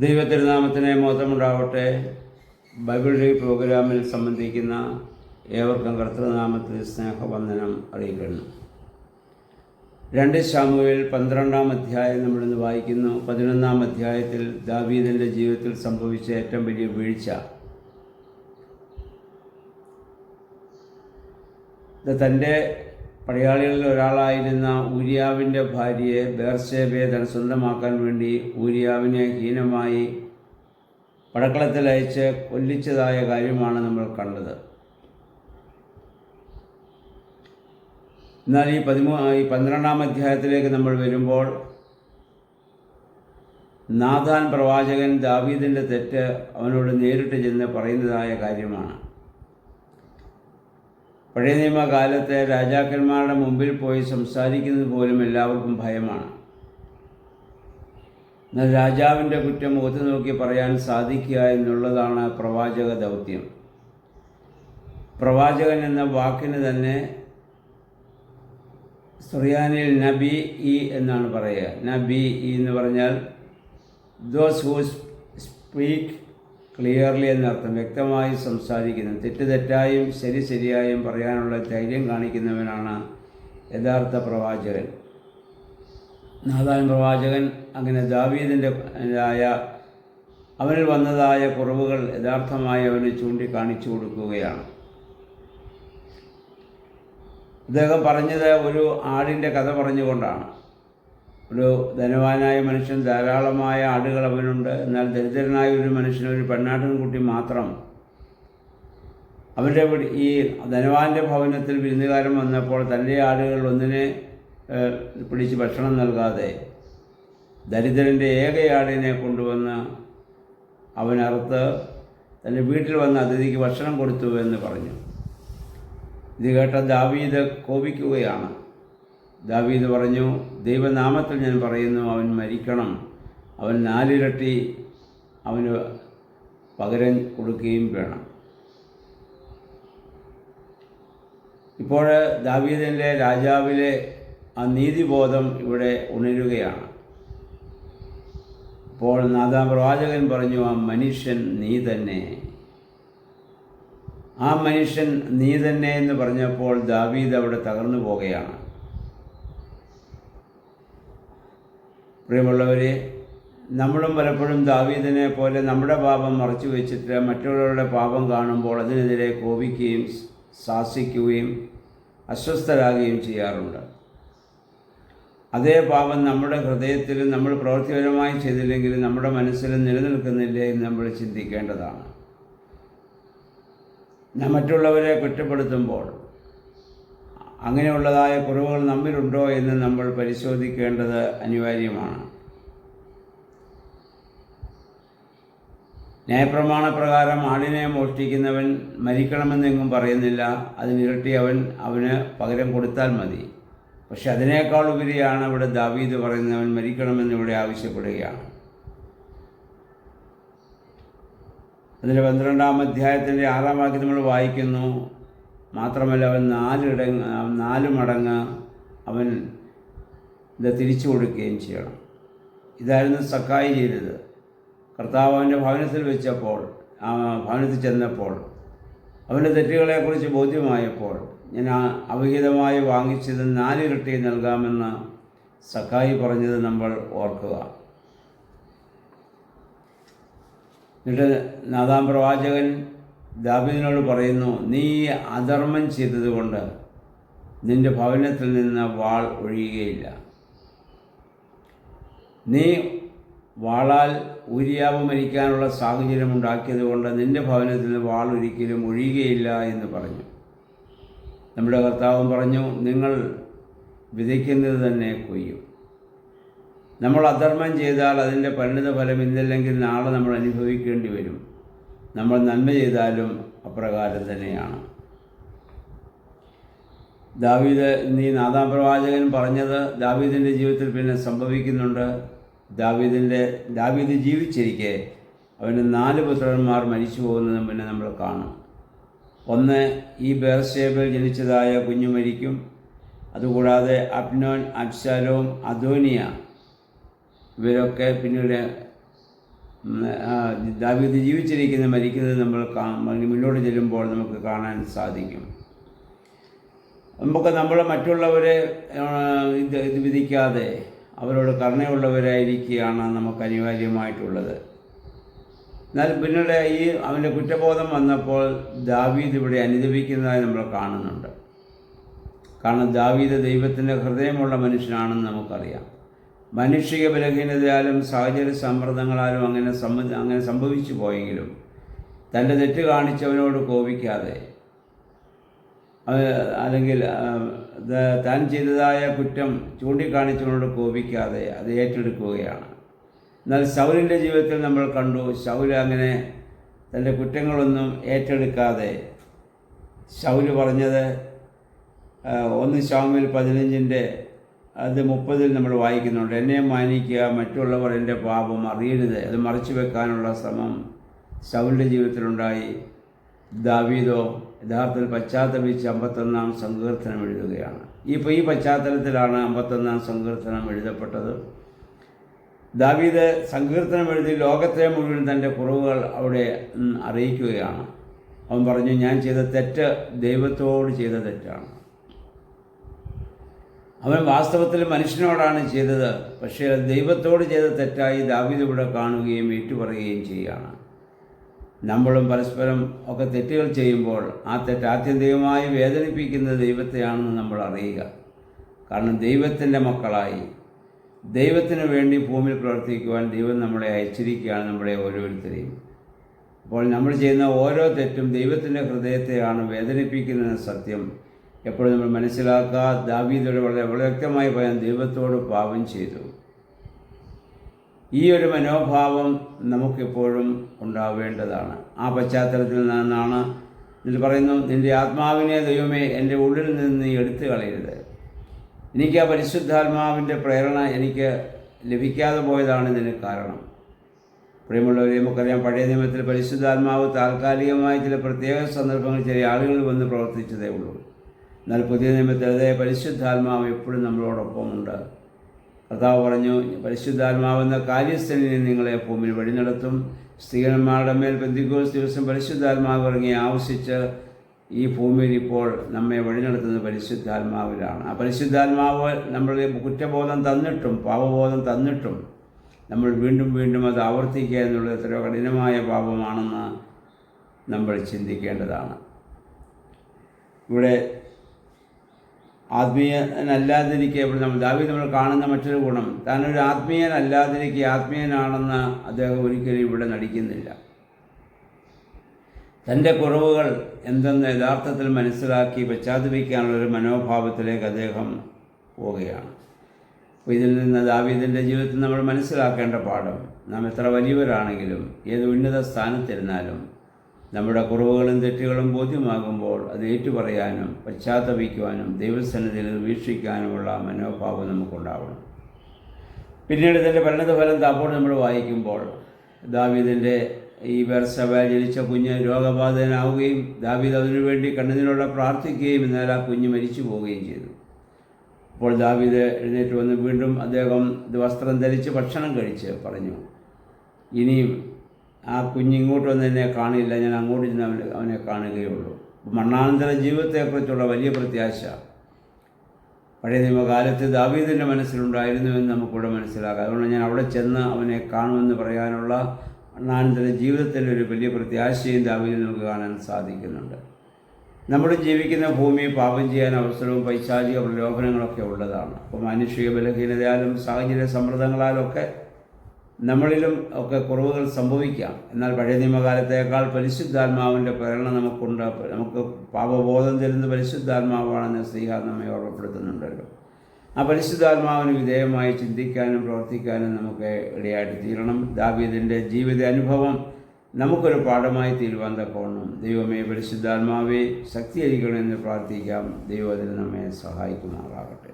ദൈവത്തിരുനാമത്തിന് മഹത്വമുണ്ടാവട്ടെ. Bible read പ്രോഗ്രാമിൽ സംബന്ധിക്കുന്ന ഏവർക്കും കർത്തൃനാമത്തിൽ സ്നേഹവന്ദനം അറിയിക്കുന്നു. 2 ശമൂവേൽ 12-ാം അധ്യായം നമ്മളിന്ന് വായിക്കുന്നു. 11-ാം അധ്യായത്തിൽ ദാവീദിൻ്റെ ജീവിതത്തിൽ സംഭവിച്ച ഏറ്റവും വലിയ വീഴ്ച, തൻ്റെ പടയാളികളിൽ ഒരാളായിരുന്ന ഊരിയാവിൻ്റെ ഭാര്യയെ ബേർശേബയെ തന്നെ സ്വന്തമാക്കാൻ വേണ്ടി ഊരിയാവിനെ ഹീനമായി പടക്കളത്തിൽ അയച്ച് കൊല്ലിച്ചതായ കാര്യമാണ് നമ്മൾ കണ്ടത്. എന്നാൽ ഈ 12-ാം അധ്യായത്തിലേക്ക് നമ്മൾ വരുമ്പോൾ നാഥാൻ പ്രവാചകൻ ദാവീദിൻ്റെ തെറ്റ് അവനോട് നേരിട്ട് ചെന്ന് പറയുന്നതായ കാര്യമാണ്. പഴയ നിയമകാലത്തെ രാജാക്കന്മാരുടെ മുമ്പിൽ പോയി സംസാരിക്കുന്നത് പോലും എല്ലാവർക്കും ഭയമാണ്. എന്നാൽ രാജാവിൻ്റെ കുറ്റം മുഖത്ത് നോക്കി പറയാൻ സാധിക്കുക എന്നുള്ളതാണ് പ്രവാചക ദൗത്യം. പ്രവാചകൻ എന്ന വാക്കിന് തന്നെ സുറിയാനിൽ നബി ഇ എന്നാണ് പറയുക. നബി ഇ എന്ന് പറഞ്ഞാൽ ദോസ് ഹൂ സ്പീക്ക് ക്ലിയർലി എന്നർത്ഥം, വ്യക്തമായി സംസാരിക്കുന്നു. തെറ്റായും ശരിയായും പറയാനുള്ള ധൈര്യം കാണിക്കുന്നവനാണ് യഥാർത്ഥ പ്രവാചകൻ. നാഥാൻ പ്രവാചകൻ അങ്ങനെ ദാവീദിൻ്റെ അവനിൽ വന്നതായ കുറവുകൾ യഥാർത്ഥമായി അവന് ചൂണ്ടിക്കാണിച്ചു കൊടുക്കുകയാണ്. അദ്ദേഹം പറഞ്ഞത് ഒരു ആടിൻ്റെ കഥ പറഞ്ഞുകൊണ്ടാണ്. ഒരു ധനവാനായ മനുഷ്യൻ, ധാരാളമായ ആടുകൾ അവനുണ്ട്. എന്നാൽ ദരിദ്രനായ ഒരു മനുഷ്യൻ, ഒരു പെണ്ണാട്ടിൻകുട്ടി മാത്രം. അവൻ്റെ ഈ ധനവാന്റെ ഭവനത്തിൽ വിരുന്നുകാരൻ വന്നപ്പോൾ തൻ്റെ ആടുകൾ ഒന്നിനെ പിടിച്ച് ഭക്ഷണം നൽകാതെ ദരിദ്രൻ്റെ ഏകയാടിനെ കൊണ്ടുവന്ന് അവനറുത്ത് തൻ്റെ വീട്ടിൽ വന്ന അതിഥിക്ക് ഭക്ഷണം കൊടുത്തു എന്ന് പറഞ്ഞു. ഇത് കേട്ട ദാവീദ് കോപിക്കുകയാണ്. ദാവീദ് പറഞ്ഞു, ദൈവനാമത്തിൽ ഞാൻ പറയുന്നു, അവൻ മരിക്കണം. അവൻ 4 ഇരട്ടി അവന് പകരം കൊടുക്കുകയും വേണം. ഇപ്പോൾ ദാവീദിൻ്റെ രാജാവിലെ ആ നീതിബോധം ഇവിടെ ഉണരുകയാണ്. അപ്പോൾ നാഥാൻ പ്രവാചകൻ പറഞ്ഞു, ആ മനുഷ്യൻ നീ തന്നെ. ആ മനുഷ്യൻ നീ തന്നെ എന്ന് പറഞ്ഞപ്പോൾ ദാവീദ് അവിടെ തകർന്നു പോകുകയാണ്. പ്രിയമുള്ളവരെ, നമ്മളും പലപ്പോഴും ദാവീദിനെ പോലെ നമ്മുടെ പാപം മറച്ചു വെച്ചിട്ട് മറ്റുള്ളവരുടെ പാപം കാണുമ്പോൾ അതിനെതിരെ കോപിക്കുകയും ശാസിക്കുകയും അസ്വസ്ഥരാകുകയും ചെയ്യാറുണ്ട്. അതേ പാപം നമ്മുടെ ഹൃദയത്തിലും നമ്മൾ പ്രവൃത്തിപരമായി ചെയ്തില്ലെങ്കിലും നമ്മുടെ മനസ്സിലും നിലനിൽക്കുന്നില്ലേ എന്ന് നമ്മൾ ചിന്തിക്കേണ്ടതാണ്. മറ്റുള്ളവരെ കുറ്റപ്പെടുത്തുമ്പോൾ അങ്ങനെയുള്ളതായ കുറവുകൾ നമ്മിലുണ്ടോ എന്ന് നമ്മൾ പരിശോധിക്കേണ്ടത് അനിവാര്യമാണ്. ന്യായപ്രമാണപ്രകാരം ആടിനെ മോഷ്ടിക്കുന്നവൻ മരിക്കണമെന്നെങ്ങും പറയുന്നില്ല. അതിനിരട്ടി അവന് പകരം കൊടുത്താൽ മതി. പക്ഷെ അതിനേക്കാൾ ഉപരിയാണ് ഇവിടെ ദാവീദ് പറയുന്നവൻ മരിക്കണമെന്ന് ഇവിടെ ആവശ്യപ്പെടുകയാണ്. അതിൽ 12-ാം അധ്യായത്തിൻ്റെ 6-ാം വാക്യം നമ്മൾ വായിക്കുന്നു. മാത്രമല്ല, അവൻ 4 മടങ്ങ് അവൻ ഇത് തിരിച്ചു കൊടുക്കുകയും ചെയ്യണം. ഇതായിരുന്നു സക്കായി ചെയ്തത്. കർത്താവ് അവൻ്റെ ഭവനത്തിൽ ഭവനത്തിൽ ചെന്നപ്പോൾ അവൻ്റെ തെറ്റുകളെക്കുറിച്ച് ബോധ്യമായപ്പോൾ, ഞാൻ അവിഹിതമായി വാങ്ങിച്ചത് 4 ഇരട്ടി നൽകാമെന്ന് സക്കായി പറഞ്ഞത് നമ്മൾ ഓർക്കുക. എന്നിട്ട് നാഥാൻ പ്രവാചകൻ ദാവീദിനോട് പറയുന്നു, നീ അധർമ്മം ചെയ്തതുകൊണ്ട് നിൻ്റെ ഭവനത്തിൽ നിന്ന് വാൾ ഒഴിയുകയില്ല. നീ വാളാൽ ഊരിയാവ് മരിക്കാനുള്ള സാഹചര്യം ഉണ്ടാക്കിയതുകൊണ്ട് നിൻ്റെ ഭവനത്തിൽ നിന്ന് വാൾ ഒരിക്കലും ഒഴിയുകയില്ല എന്ന് പറഞ്ഞു. നമ്മുടെ കർത്താവും പറഞ്ഞു, നിങ്ങൾ വിതയ്ക്കുന്നത് തന്നെ കൊയ്യും. നമ്മൾ അധർമ്മം ചെയ്താൽ അതിൻ്റെ പരിണിത ഫലം ഇന്നല്ലെങ്കിൽ നാളെ നമ്മൾ അനുഭവിക്കേണ്ടി വരും. നമ്മൾ നന്മ ചെയ്താലും അപ്രകാരം തന്നെയാണ്. ദാവീദ് ഈ നാഥാൻ പ്രവാചകൻ പറഞ്ഞത് ദാവീദിൻ്റെ ജീവിതത്തിൽ പിന്നെ സംഭവിക്കുന്നുണ്ട്. ദാവീദ് ജീവിച്ചിരിക്കെ അവന് 4 പുത്രന്മാർ മരിച്ചു പോകുന്നതും പിന്നെ നമ്മൾ കാണും. ഒന്ന്, ഈ ബേർശേബയിൽ ജനിച്ചതായ കുഞ്ഞു മരിക്കും. അതുകൂടാതെ അബ്നോൻ, അബ്ശാലോം, അദോനിയ ഇവരൊക്കെ പിന്നീട് ദാവീദ് ജീവിച്ചിരിക്കുന്നത് മരിക്കുന്നത് നമ്മൾ മുന്നോട്ട് ചെല്ലുമ്പോൾ നമുക്ക് കാണാൻ സാധിക്കും. നമ്മൾ മറ്റുള്ളവരെ ഇത് വിധിക്കാതെ അവരോട് കരുണയുള്ളവരായിരിക്കുകയാണ് നമുക്ക് അനിവാര്യമായിട്ടുള്ളത്. എന്നാൽ പിന്നീട് അവൻ്റെ കുറ്റബോധം വന്നപ്പോൾ ദാവീദ് ഇവിടെ അനുദപിക്കുന്നതായി നമ്മൾ കാണുന്നുണ്ട്. കാരണം ദാവീദ് ദൈവത്തിൻ്റെ ഹൃദയമുള്ള മനുഷ്യനാണെന്ന് നമുക്കറിയാം. മാനുഷിക ബലഹീനതയാലും സാഹചര്യ സമ്മർദ്ദങ്ങളാലും അങ്ങനെ സംഭവിച്ചു പോയെങ്കിലും തൻ്റെ തെറ്റ് കാണിച്ചവനോട് കോപിക്കാതെ, അല്ലെങ്കിൽ താൻ ചെയ്തതായ കുറ്റം ചൂണ്ടിക്കാണിച്ചവനോട് കോപിക്കാതെ അത് ഏറ്റെടുക്കുകയാണ്. എന്നാൽ ശൗലിൻ്റെ ജീവിതത്തിൽ നമ്മൾ കണ്ടു, ശൗൽ അങ്ങനെ തൻ്റെ കുറ്റങ്ങളൊന്നും ഏറ്റെടുക്കാതെ ശൗൽ പറഞ്ഞത് 1 ശമൂവേൽ 15:30 നമ്മൾ വായിക്കുന്നുണ്ട്. എന്നെ മാനിക്കുക, മറ്റുള്ളവർ എൻ്റെ പാപം അറിയരുത്. അത് മറച്ചു വെക്കാനുള്ള ശ്രമം ശൗലിൻ്റെ ജീവിതത്തിലുണ്ടായി. ദാവീദോ യഥാർത്ഥത്തിൽ പശ്ചാത്തപിച്ച് 51-ാം സങ്കീർത്തനം എഴുതുകയാണ്. ഈ പശ്ചാത്തലത്തിലാണ് 51-ാം സങ്കീർത്തനം എഴുതപ്പെട്ടത്. ദാവീദ് സങ്കീർത്തനം എഴുതി ലോകത്തെ മുഴുവൻ തൻ്റെ കുറവുകൾ അവിടെ അറിയിക്കുകയാണ്. അവൻ പറഞ്ഞു, ഞാൻ ചെയ്ത തെറ്റ് ദൈവത്തോട് ചെയ്ത തെറ്റാണ്. അവൻ വാസ്തവത്തിൽ മനുഷ്യനോടാണ് ചെയ്തത്, പക്ഷേ ദൈവത്തോട് ചെയ്ത തെറ്റായി ദാവീദ് ഇവിടെ കാണുകയും ഏറ്റുപറയുകയും ചെയ്യുകയാണ്. നമ്മളും പരസ്പരം ഒക്കെ തെറ്റുകൾ ചെയ്യുമ്പോൾ ആ തെറ്റ് ആത്യന്തികമായി വേദനിപ്പിക്കുന്നത് ദൈവത്തെയാണെന്ന് നമ്മൾ അറിയുക. കാരണം ദൈവത്തിൻ്റെ മക്കളായി ദൈവത്തിന് വേണ്ടി ഭൂമിയിൽ പ്രവർത്തിക്കുവാൻ ദൈവം നമ്മളെ അയച്ചിരിക്കുകയാണ്, നമ്മളെ ഓരോരുത്തരെയും. അപ്പോൾ നമ്മൾ ചെയ്യുന്ന ഓരോ തെറ്റും ദൈവത്തിൻ്റെ ഹൃദയത്തെയാണ് വേദനിപ്പിക്കുന്നതെന്ന സത്യം എപ്പോഴും നമ്മൾ മനസ്സിലാക്കുക. ദാവീദോട് വളരെ വ്യക്തമായി പറയാൻ ദൈവത്തോട് പാപം ചെയ്തു. ഈ ഒരു മനോഭാവം നമുക്കെപ്പോഴും ഉണ്ടാവേണ്ടതാണ്. ആ പശ്ചാത്തലത്തിൽ നിന്നാണ് ഇതിൽ പറയുന്നു, നിൻ്റെ ആത്മാവിനെ ദൈവമേ എൻ്റെ ഉള്ളിൽ നിന്ന് നീ എടുത്തു കളയരുത്. എനിക്ക് ആ പരിശുദ്ധാത്മാവിൻ്റെ പ്രേരണ എനിക്ക് ലഭിക്കാതെ പോയതാണ് ഇതിന് കാരണം. പ്രിയമുള്ളവരെ, നമുക്കറിയാം പഴയ നിയമത്തിൽ പരിശുദ്ധാത്മാവ് താൽക്കാലികമായി ചില പ്രത്യേക സന്ദർഭങ്ങളിൽ ചില ആളുകൾ വന്ന് പ്രവർത്തിച്ചതേ ഉള്ളൂ. എന്നാൽ പുതിയ നിയമത്തിൽ അതേ പരിശുദ്ധാത്മാവ് എപ്പോഴും നമ്മളോടൊപ്പമുണ്ട്. കർത്താവ് പറഞ്ഞു, പരിശുദ്ധാത്മാവെന്ന കാര്യസ്ഥലിനെ നിങ്ങളെ ഭൂമിയിൽ വഴി നടത്തും. സ്ത്രീകന്മാരുടെ മേൽ പെന്തിക്കോസ്ത് ദിവസം പരിശുദ്ധാത്മാവ് ഇറങ്ങി ആവശ്യിച്ച് ഈ ഭൂമിയിൽ ഇപ്പോൾ നമ്മെ വഴി നടത്തുന്നത് പരിശുദ്ധാത്മാവിലാണ്. ആ പരിശുദ്ധാത്മാവ് നമ്മളുടെ കുറ്റബോധം തന്നിട്ടും പാപബോധം തന്നിട്ടും നമ്മൾ വീണ്ടും വീണ്ടും അത് ആവർത്തിക്കുക എന്നുള്ളത് എത്രയോ കഠിനമായ പാപമാണെന്ന് നമ്മൾ ചിന്തിക്കേണ്ടതാണ്. ഇവിടെ ആത്മീയനല്ലാതിരിക്കുക, ഇവിടെ ദാവീദ് നമ്മൾ കാണുന്ന മറ്റൊരു ഗുണം, താനൊരു ആത്മീയനല്ലാതിരിക്കുക ആത്മീയനാണെന്ന് അദ്ദേഹം ഒരിക്കലും ഇവിടെ നടിക്കുന്നില്ല. തൻ്റെ കുറവുകൾ എന്തെന്ന് യഥാർത്ഥത്തിൽ മനസ്സിലാക്കി പശ്ചാത്തപിക്കാനുള്ളൊരു മനോഭാവത്തിലേക്ക് അദ്ദേഹം പോവുകയാണ്. അപ്പോൾ ഇതിൽ നിന്ന് ദാവീദിൻ്റെ ജീവിതത്തിൽ നമ്മൾ മനസ്സിലാക്കേണ്ട പാഠം, നാം എത്ര വലിയവരാണെങ്കിലും ഏത് ഉന്നത സ്ഥാനത്തിരുന്നാലും നമ്മുടെ കുറവുകളും തെറ്റുകളും ബോധ്യമാകുമ്പോൾ അത് ഏറ്റുപറയാനും പശ്ചാത്തപിക്കുവാനും ദൈവസന്നിധിയിൽ വീക്ഷിക്കാനുമുള്ള മനോഭാവം നമുക്കുണ്ടാവണം. പിന്നീട് ഇതിൻ്റെ പരിണതഫലം താപ്പോൾ നമ്മൾ വായിക്കുമ്പോൾ ദാവീദിൻ്റെ ഈ ബെർസബ ജനിച്ച കുഞ്ഞ് രോഗബാധിതനാവുകയും ദാവീദ് അതിനുവേണ്ടി കണ്ണുനീരോടെ പ്രാർത്ഥിക്കുകയും എന്നാൽ ആ കുഞ്ഞ് മരിച്ചു പോവുകയും ചെയ്തു. അപ്പോൾ ദാവീദ് എഴുന്നേറ്റ് വന്ന് വീണ്ടും അദ്ദേഹം വസ്ത്രം ധരിച്ച് ഭക്ഷണം കഴിച്ച് പറഞ്ഞു, ഇനിയും ആ കുഞ്ഞിങ്ങോട്ട് വന്ന് എന്നെ കാണില്ല, ഞാൻ അങ്ങോട്ട് ചെന്ന് അവനെ കാണുകയുള്ളൂ. മരണാനന്തര ജീവിതത്തെക്കുറിച്ചുള്ള വലിയ പ്രത്യാശ പഴയ നിയമകാലത്ത് ദാവീദിൻ്റെ മനസ്സിലുണ്ടായിരുന്നുവെന്ന് നമുക്കിവിടെ മനസ്സിലാക്കാം. അതുകൊണ്ട് ഞാൻ അവിടെ ചെന്ന് അവനെ കാണുമെന്ന് പറയാനുള്ള മരണാനന്തര ജീവിതത്തിൻ്റെ ഒരു വലിയ പ്രത്യാശയും ദാവീദിൽ നമുക്ക് കാണാൻ സാധിക്കുന്നുണ്ട്. നമ്മൾ ജീവിക്കുന്ന ഭൂമി പാപം ചെയ്യാൻ അവസരവും പൈശാചിക പ്രലോഭനങ്ങളൊക്കെ ഉള്ളതാണ്. അപ്പോൾ മാനുഷിക ബലഹീനതയാലും സാഹചര്യ സമ്മർദ്ദങ്ങളാലൊക്കെ നമ്മളിലും ഒക്കെ കുറവുകൾ സംഭവിക്കാം. എന്നാൽ പഴയ നിയമകാലത്തേക്കാൾ പരിശുദ്ധാത്മാവിൻ്റെ പ്രേരണ നമുക്കുണ്ട്. നമുക്ക് പാപബോധം തരുന്ന പരിശുദ്ധാത്മാവാണെന്ന് ശ്രീഹാ നമ്മെ ഓർമ്മപ്പെടുത്തുന്നുണ്ടല്ലോ. ആ പരിശുദ്ധാത്മാവിന് വിധേയമായി ചിന്തിക്കാനും പ്രവർത്തിക്കാനും നമുക്ക് ഇടയായിട്ട് തീരണം. ദാവീദിൻ്റെ ജീവിത അനുഭവം നമുക്കൊരു പാഠമായി തീരുവാൻ തക്കവണ്ണം ദൈവമേ പരിശുദ്ധാത്മാവെ ശക്തീകരിക്കണമെന്ന് പ്രാർത്ഥിക്കാം. ദൈവം അതിന് നമ്മെ സഹായിക്കുമാറാകട്ടെ.